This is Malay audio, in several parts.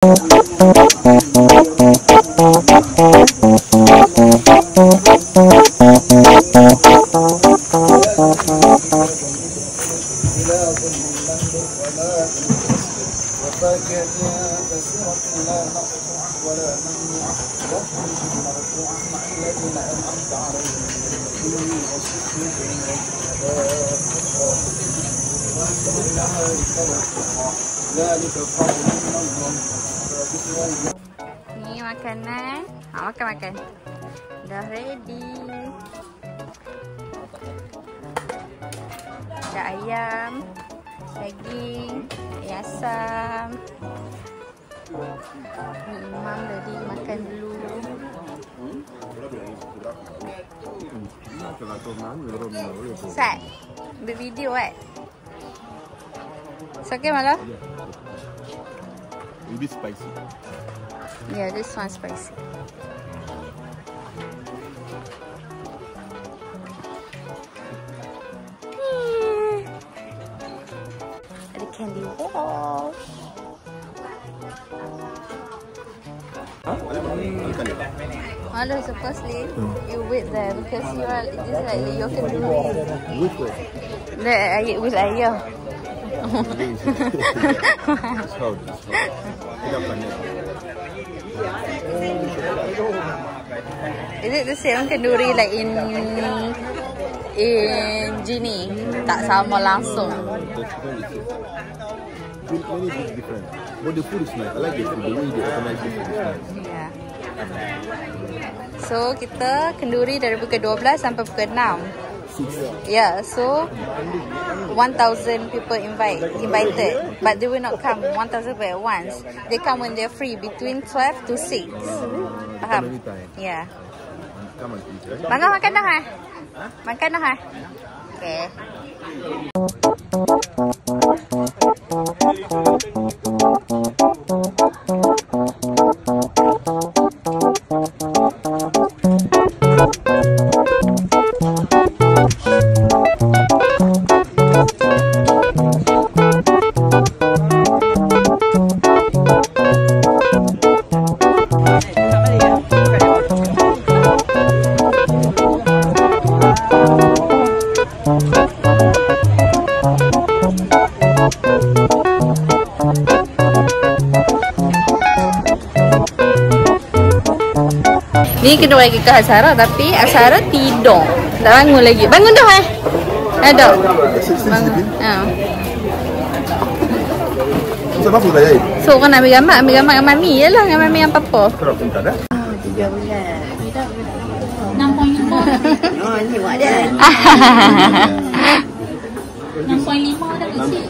Ni makanan. Makan. Dah ready. Ada ayam, daging, asam. Ni Imam tadi makan dulu. Sat, ambil video kan? It's okay, Mala? A bit spicy. Yeah, this one's spicy. Ada candy wall. Hello, supposedly you wait there because you are this like you can do it. With ayah. Is it the same kenduri like in Gini? Tak sama langsung. Many things different. But the food is nice. I like it. The way they organize it is nice. Yeah. So kita kenduri dari pukul 12 sampai pukul 6. Yeah, so 1,000 people invited, but they will not come 1,000 people at once. They come when they're free between 12 to 6. Faham? Yeah. Come and eat, right? Bangga makan dah ha? Makan dah ha? Okay. Ni kena bagi ke Asara tapi Asara tidur. Tak bangun lagi. Bangun dah eh? Ada. Bangun. Ha. Sebab apa saya? So orang nak ambil gambar dengan mami je lah. Dengan mami yang papa. Terus pun tak ada. 3 bulan. 6.5. Oh, ni buat dia. 6.5 dah kecil.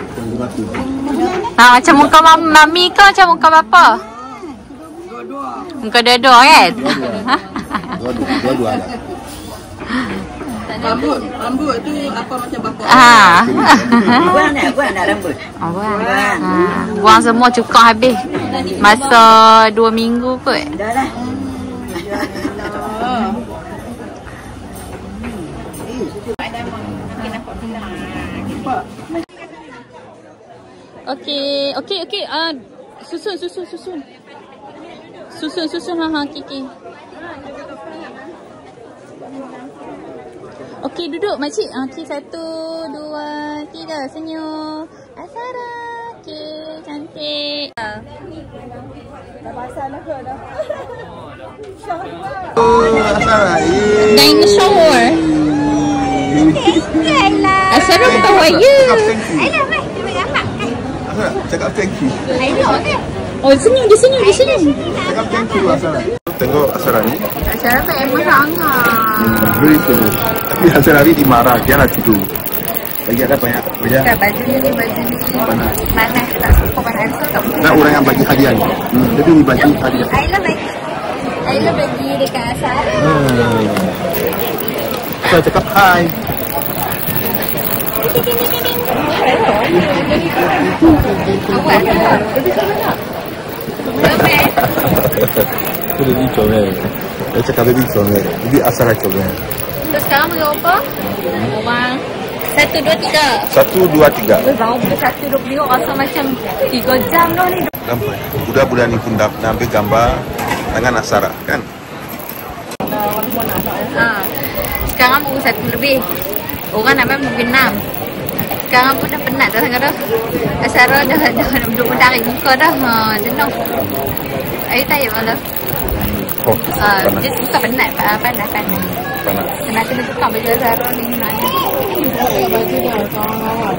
Macam muka mami ke macam muka bapa? Muka dua-dua kan? Dua-dua ada. Rambut tu apa macam bapa. Buang nak rambut. Buang semua cukup habis. Masa 2 minggu kot. Dah lah. Okey. Susun. Susun ha Kiki. Okey, duduk makcik. Okey, 1 2 3 senyum. Asara. Okey, cantik. Dah basah dah ke dah. Asara. Dah in the shower. Asara bukan wire. Asara, cakap thank you. Oh, senyum. Cakap thank you Asara. Tengok Asara ni. Asara tak emosi sangat. Very cool. Tapi Asara ni dimarah. Dia nak tidur. Lagi ada banyak. Tak, baju ni. Panas. Tak suka panas. Nak orang yang bagi hadiah ni. Jadi ni bagi hadiah. Ayla bagi dekat Asara. Saya cakap hi. Baby comel. Dia cakap baby comel. Jadi Asara comel. Terus sekarang pergi apa? Rumah. 1, 2, 3. 1, 2, 3. Lama 1, 2 video rasa macam 3 jam dah ni. Gambar. Budak-budak ni pun dapat ambil gambar dengan Asara kan? Sekarang pukul 1 lebih. Orang nak main mungkin 6. Sekarang pun dah penat dah sangat dah. Asara dah duduk menarik muka dah. Jenuh. Air tired malah. Oh, dia suka penat. Panas. Kena tukar baju Asara ni. Baju dah kawan-kawan.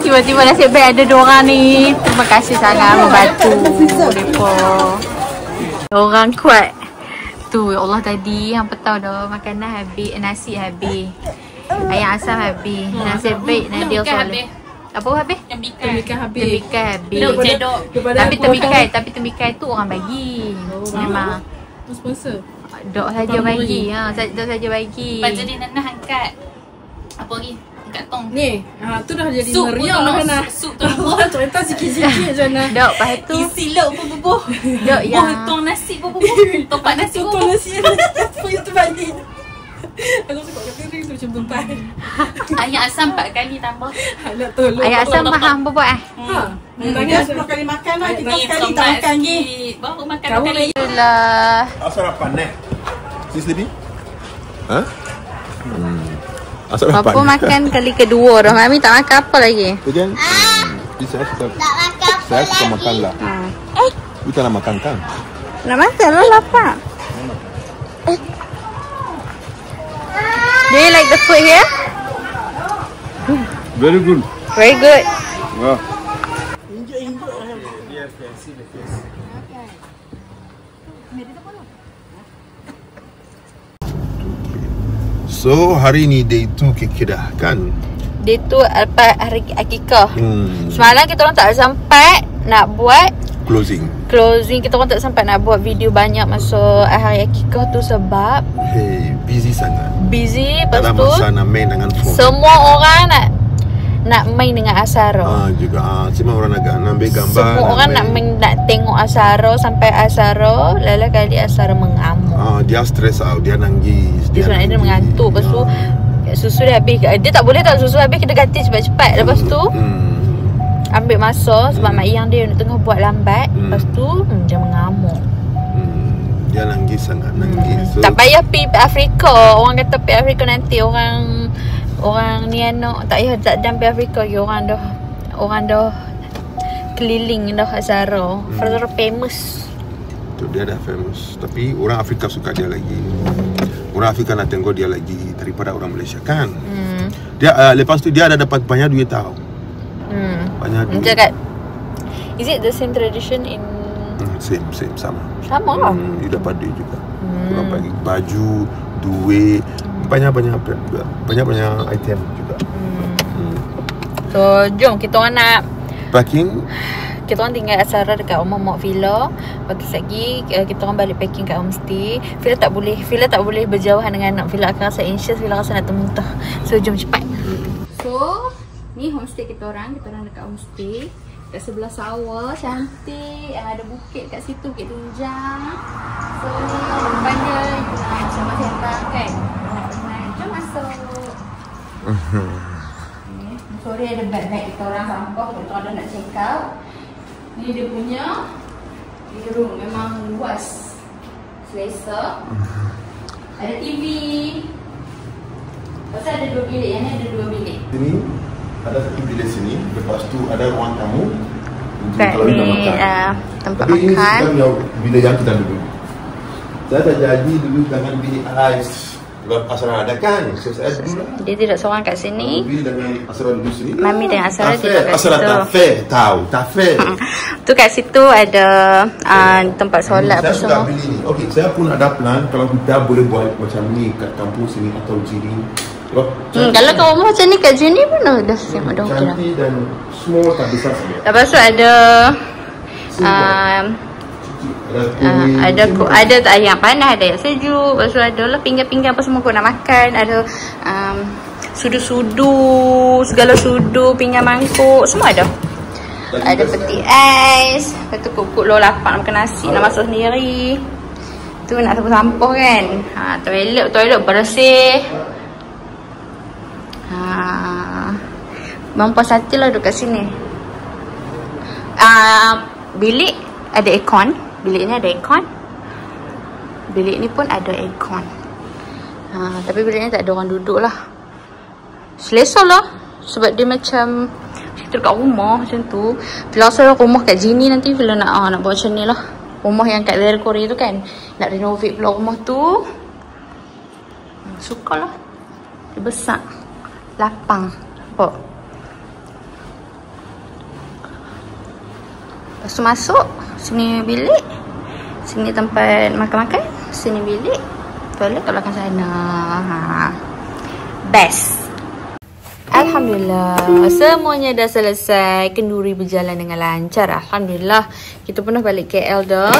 Tiba-tiba nasib baik ada diorang ni. Terima kasih sangat membantu mereka. Orang kuat. Tu Allah tadi hampa tahu dah makanan habis, nasi habis. Ayam asam habis. Nasib baik Nadia soleh. Apa habis? Tembikai habis. Tapi tembikai tu orang bagi. Memang Sponsor. dok saja bagi. Dok saja bagi. Lepas jadi Nana angkat apa lagi? Angkat tong. Ni, tu dah jadi Sup meriah tu, lah Hana. sup tu. Cerita sikit-sikit je Hana. Dok lepas tu Isi lauk pun bubuh. dok yang Tong nasi pun bubuh. Topak nasi pun Tuan bubuh. nasi apa yang terbalik. Aku suka kata ring tu macam tumpai. Ayam asam 4 kali tambah. Nak tolong. ayam asam mahal buat Ha. Tanya 10 kali makan lah. Kita sekali tak makan ni. Baru makan Kau kali. Alhamdulillah. Asara panas. Si sleeping? Ha? Asara Papa panas. makan kali kedua dah. Mami tak makan apa lagi. Kemudian, saya suka makan lah. You tak nak makan kan? Nak makan lah lapar. Do you like the food here? Very good. Very good. Wah. So hari ni day 2 Kedah kan? Dia tu apa hari akikah. Hmm. Semalam kita orang tak sempat nak buat Closing. closing. Kita orang tak sempat nak buat video banyak masa hari akikah tu sebab Hey, busy sangat. busy. Tak Lepas ada tu masa nak main dengan phone. semua orang nak main dengan Asara. Juga semua orang nak ambil gambar. Semua orang nak tengok Asara sampai Asara lala kali Asara mengamuk. Dia stress out, dia nangis. Dia sebenarnya dia mengantuk. Lepas tu susu dia habis. Dia tak boleh tak susu habis kena ganti cepat-cepat. Lepas tu ambil masa sebab mak yang dia tengah buat lambat. Lepas tu dia mengamuk. Dia nangis sangat, nangis. So, Tak payah pergi Afrika. Orang kata pergi Afrika nanti orang ni anak tak payah tak dan pergi Afrika. Orang dah keliling dah Asara. Asara famous. tu dia dah famous. Tapi orang Afrika suka dia lagi. Orang Afrika nak tengok dia lagi daripada orang Malaysia kan. Dia lepas tu dia ada dapat banyak duit tau. Banyak duit. Cakap, is it the same tradition in Same sama. sama? You dapat duit juga. Orang bagi baju, duit, banyak item juga. So jom kita orang nak Packing. kita orang tinggal Asara dekat rumah Mak Fila. Lepas tu lagi kita orang balik packing kat homestay. Fila tak boleh berjauhan dengan anak. Fila akan rasa anxious, Fila rasa nak termuntah. So jom cepat. So ni homestay kita orang dekat homestay. Kat sebelah sawah cantik yang ada bukit kat situ, Bukit Tunjang. So ni depan dia sembang-sembang kan. Jom masuk. Sorry ada bag-bag kita orang sampah. Kita orang nak check out. Ni dia punya room. Memang luas, selesa. Ada TV. Pasal ada 2 bilik. Yang ni ada 2 bilik. Sini ada satu bilik sini. Lepas tu ada ruang tamu. Kalau ni tempat tapi makan. Tapi ini bilik yang kita duduk. Saya tak jadi duduk dengan bilik Ais. Sebab Asara ada kan? So saya duduk lah. Dia tidak seorang kat sini. Bilik dengan Asara duduk sini. Mami dengan Asara Tak duduk fair. kat Asara situ. tak fair. Tahu. Tak fair. Tu kat situ ada tempat solat apa Saya suka semua. bilik ni. Okey, saya pun ada plan kalau kita boleh buat macam ni kat kampung sini atau sini. Kalau kau rumah macam ni kat sini pun dah siap dah okey dah. Cantik dan small tak besar sangat. Lepas tu ada ada tak yang panas, ada yang sejuk. Lepas tu ada lah pinggan-pinggan apa semua kau nak makan. Ada sudu-sudu, segala sudu, pinggan mangkuk, semua ada. Ada peti ais. Lepas tu kuk-kuk lo lapar nak makan nasi, nak masak sendiri. Tu nak sampah kan. Toilet bersih. Mampu satu lah duduk kat sini. Bilik ada aircon. Bilik ni ada aircon. Bilik ni pun ada aircon. Tapi bilik ni tak ada orang duduk lah. Selesa lah. Sebab dia macam kita dekat rumah macam tu. Bila asal rumah kat Jini nanti bila nak buat macam ni lah. Rumah yang kat daerah Korea tu kan. Nak renovate pula rumah tu. Suka lah. Dia besar. Lapang. Nampak? Lepas tu masuk. Sini bilik. Sini tempat makan-makan. Sini bilik. Toilet kat belakang sana. Best. Alhamdulillah, semuanya dah selesai. Kenduri berjalan dengan lancar. Alhamdulillah. Kita pernah balik KL dah.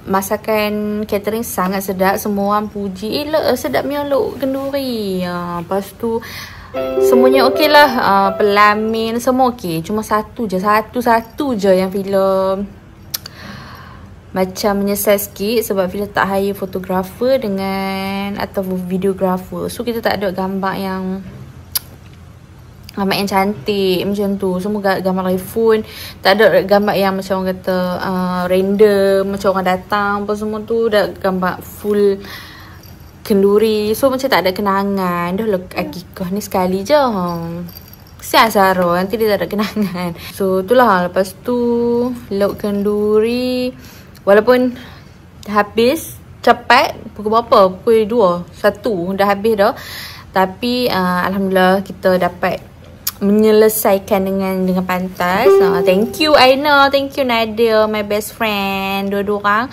Masakan catering sangat sedap. Semua orang puji, sedapnya luk kenduri. Lepas tu semuanya okey lah. Pelamin semua okey. Cuma satu je yang filem macam menyesal sikit sebab Fila tak hire fotografer atau videographer. So kita tak ada gambar yang cantik macam tu. Semua gambar iPhone. Tak ada gambar yang macam orang kata random, macam orang datang apa semua tu. Dah gambar full kenduri. So macam tak ada kenangan. Dah lah akikah ni sekali je. Kesian Sarah, nanti dia tak ada kenangan. So itulah. Lepas tu lauk kenduri walaupun habis cepat. Pukul berapa? Pukul 2, 1 dah habis dah. Tapi Alhamdulillah kita dapat menyelesaikan dengan pantas. Thank you Aina, thank you Nadia, my best friend. Dua-dua orang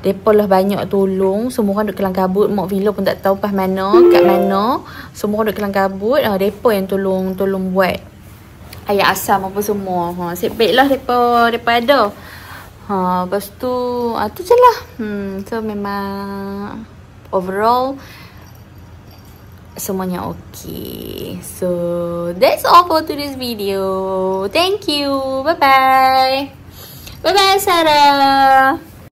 mereka lah banyak tolong. Semua orang duduk kelang kabut. Mak Villa pun tak tahu pas mana, kat mana. Semua orang duduk kelang kabut. Mereka yang tolong buat ayat asam apa semua. Nasib baiklah mereka ada. Lepas tu tu je lah. So memang overall semuanya okay. So that's all for today's video. Thank you. Bye bye. Bye bye Sarah.